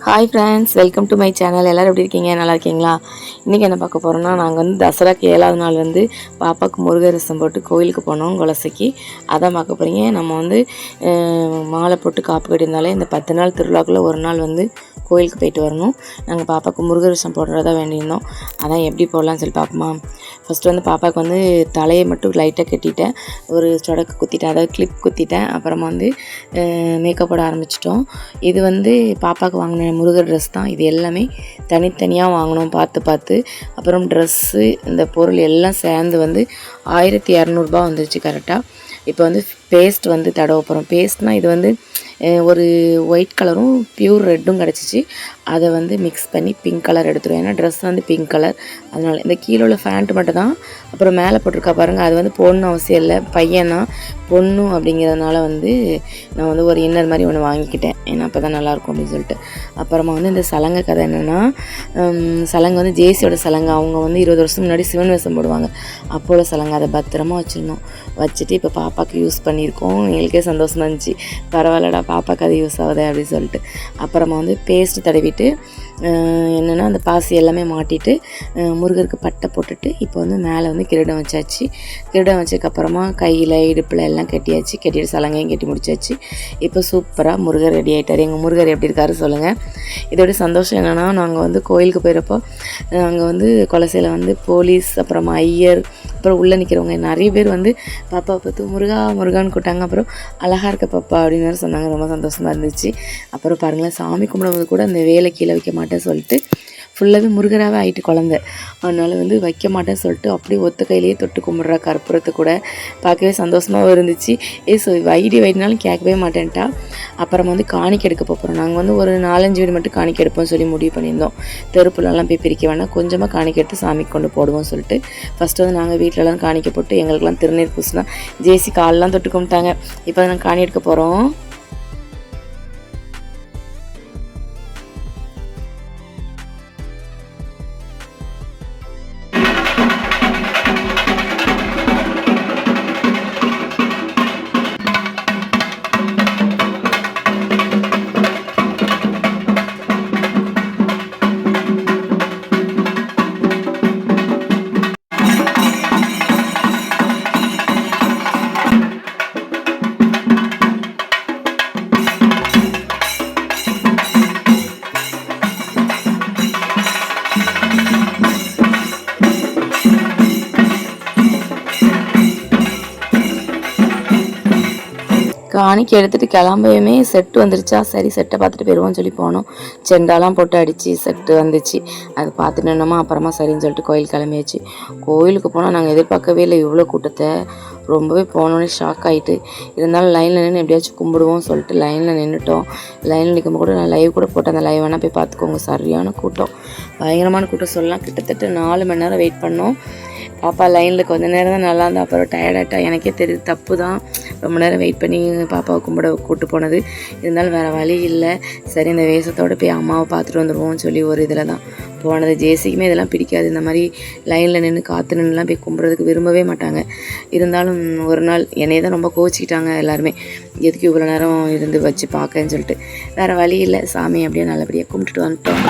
Hi friends, welcome to my channel. எல்லோரும் எப்படி இருக்கீங்க? நல்லா இருக்கீங்களா? இன்றைக்கி என்ன பார்க்க போகிறோன்னா, நாங்கள் வந்து தசராக்கு 7வது நாள் வந்து பாப்பாவுக்கு முருகரசம் போட்டு கோயிலுக்கு போனோம் குலசைக்கு. அதான் பார்க்க போகிறீங்க. நம்ம வந்து மாலை போட்டு காப்பு கட்டியிருந்தாலே இந்த 10 நாள் திருவிழாக்குள்ளே ஒரு நாள் வந்து கோயிலுக்கு போயிட்டு வரணும். நாங்கள் பாப்பாவுக்கு முருகரசம் போடுறதா வேண்டியிருந்தோம். அதான் எப்படி போடலான்னு சொல்லி பார்ப்போமா. ஃபஸ்ட்டு வந்து பாப்பாவுக்கு வந்து தலையை மட்டும் லைட்டாக கட்டிட்டேன், ஒரு சொடக்கு குத்திட்டேன், அதாவது கிளிப் குத்திட்டேன். அப்புறமா வந்து மேக்கப் போட ஆரம்பிச்சிட்டோம். இது வந்து பாப்பாவுக்கு வாங்கின முருகர் ட்ரெஸ் தான். இது எல்லாமே தனித்தனியாக வாங்கினோம் பார்த்து. அப்புறம் ட்ரெஸ்ஸு இந்த பொருள் எல்லாம் சேர்ந்து வந்து 1200 வந்துருச்சு கரெக்டாக. இப்போ வந்து பேஸ்ட் வந்து தடவை போகிறோம். பேஸ்ட்னால் இது வந்து ஒரு ஒயிட் கலரும் பியூர் ரெட்டும் கிடச்சிச்சு. அதை வந்து மிக்ஸ் பண்ணி பிங்க் கலர் எடுத்துருவோம். ஏன்னா ட்ரெஸ் வந்து பிங்க் கலர், அதனால் இந்த கீழே உள்ள ஃபேண்ட்டு மட்டும் தான். அப்புறம் மேலே போட்டிருக்கா பாருங்கள், அது வந்து பொண்ணு அவசியம் இல்லை, பையன் தான். பொண்ணு அப்படிங்கிறதுனால வந்து நான் வந்து ஒரு இன்னர் மாதிரி ஒன்று வாங்கிக்கிட்டேன், ஏன்னா அப்போ தான் நல்லாயிருக்கும் அப்படின்னு சொல்லிட்டு. அப்புறமா வந்து இந்த சலங்கை கதை என்னென்னா, சலங்கை வந்து ஜேசியோட சலங்கை. அவங்க வந்து 20 வருஷம் முன்னாடி சிவன் வேஷம் போடுவாங்க, அப்போல சலங்கை. அதை பத்திரமா வச்சுருந்தோம். வச்சுட்டு இப்போ பாப்பாவுக்கு யூஸ் பண்ணியிருக்கோம். எங்களுக்கே சந்தோஷமாக இருந்துச்சு. பரவாயில்லடா, பாப்பாவுக்கு அது யூஸ் ஆகுது அப்படின்னு சொல்லிட்டு. அப்புறமா வந்து பேஸ்ட்டு தடவிட்டு என்னென்னா அந்த பாசி எல்லாமே மாட்டிட்டு முருகருக்கு பட்டை போட்டுட்டு இப்போ வந்து மேலே வந்து கிரீடம் வச்சாச்சு. கிரீடம் வச்சதுக்கப்புறமா கையில் இடுப்பில் எல்லாம் கட்டிட்டு சலங்கையும் கட்டி முடிச்சாச்சு. இப்போ சூப்பராக முருகர் ரெடி ஆகிட்டார். எங்கள் முருகர் எப்படி இருக்காரு சொல்லுங்கள். இதோட சந்தோஷம் என்னென்னா, நாங்கள் வந்து கோயிலுக்கு போயிடப்போ நாங்கள் வந்து கொலசையில் வந்து போலீஸ், அப்புறமா ஐயர், அப்புறம் உள்ளே நிற்கிறவங்க நிறைய பேர் வந்து பாப்பாவை பார்த்து முருகான்னு கூட்டாங்க. அப்புறம் அழகாக இருக்க பாப்பா அப்படின்னு சொன்னாங்க. ரொம்ப சந்தோஷமாக இருந்துச்சு. அப்புறம் பாருங்களேன், சாமி கும்பிடும்போது கூட அந்த வேலை கீழே வைக்க மாட்டேன்னு சொல்லிட்டு ஃபுல்லாகவே முருகராகவே ஆகிட்டு குழந்தை. அதனால் வந்து வைக்க மாட்டேன்னு சொல்லிட்டு அப்படியே ஒத்த கையிலேயே தொட்டு கும்பிட்றா கற்பூரத்தை கூட. பார்க்கவே சந்தோஷமாகவும் இருந்துச்சு. வைடினாலும் கேட்கவே மாட்டேன்ட்டா. அப்புறம் வந்து காணிக்கை எடுக்க போகிறோம். நாங்கள் வந்து ஒரு 4-5 வீடு மட்டும் காணிக்கை எடுப்போம்னு சொல்லி முடிவு பண்ணியிருந்தோம். தெருப்புலலாம் போய் பிரிக்க வேணாம், கொஞ்சமாக காணிக்கை எடுத்து சாமிக்கு கொண்டு போடுவோம் சொல்லிட்டு ஃபஸ்ட்டு வந்து நாங்கள் வீட்டிலலாம் காணிக்கை போட்டு எங்களுக்கெல்லாம் திருநீர் பூசினா ஜேசி காலெலாம் தொட்டு கும்பிட்டாங்க. இப்போ நாங்கள் காணி எடுக்க போகிறோம். காணிக்கை எடுத்துகிட்டு கிளம்பவே செட்டு வந்துருச்சா, சரி செட்டை பார்த்துட்டு போயிடுவோம்னு சொல்லி போனோம். செண்டாலாம் போட்டு அடித்து செட்டு வந்துச்சு. அது பார்த்துட்டு நின்னோமா, அப்புறமா சரின்னு சொல்லிட்டு கோயில் கிளம்பியாச்சு. கோயிலுக்கு போனால் நாங்கள் எதிர்பார்க்கவே இல்லை இவ்வளோ கூட்டத்தை. ரொம்பவே போனோன்னே ஷாக் ஆகிட்டு, இருந்தாலும் லைனில் நின்று எப்படியாச்சும் கும்பிடுவோம் சொல்லிட்டு லைனில் நின்றுட்டோம். லைனில் நிற்கும்போது கூட நான் லைவ் கூட போட்டேன், அந்த லைவ் வேணால் போய் பார்த்துக்கோங்க. சரியான கூட்டம், பயங்கரமான கூட்டம் சொல்லலாம். கிட்டத்தட்ட 4 மணி நேரம் வெயிட் பண்ணோம். பாப்பா லைனில் கொஞ்ச நேரம் தான் நல்லா இருந்தால் அப்புறம் டயர்டாகிட்டா. எனக்கே தெரியுது, தப்பு தான் ரொம்ப நேரம் வெயிட் பண்ணி பாப்பாவை கும்பிட கூப்பிட்டு போனது. இருந்தாலும் வேறு வழி இல்லை. சரி, இந்த வேஷத்தோடு போய் அம்மாவை பார்த்துட்டு வந்துடுவோம்னு சொல்லி ஒரு இதில் தான் போனது. ஜேசிக்குமே இதெல்லாம் பிடிக்காது, இந்த மாதிரி லைனில் நின்று காற்று நின்றுலாம் போய் கும்பிட்றதுக்கு விரும்பவே மாட்டாங்க. இருந்தாலும் ஒரு நாள் என்னையே தான் ரொம்ப கோச்சிக்கிட்டாங்க எல்லாருமே, எதுக்கு இவ்வளோ நேரம் இருந்து வச்சு பார்க்கன்னு சொல்லிட்டு. வேறு வழி இல்லை, சாமி அப்படியே நல்லபடியாக கும்பிட்டுட்டு வந்துட்டோம்.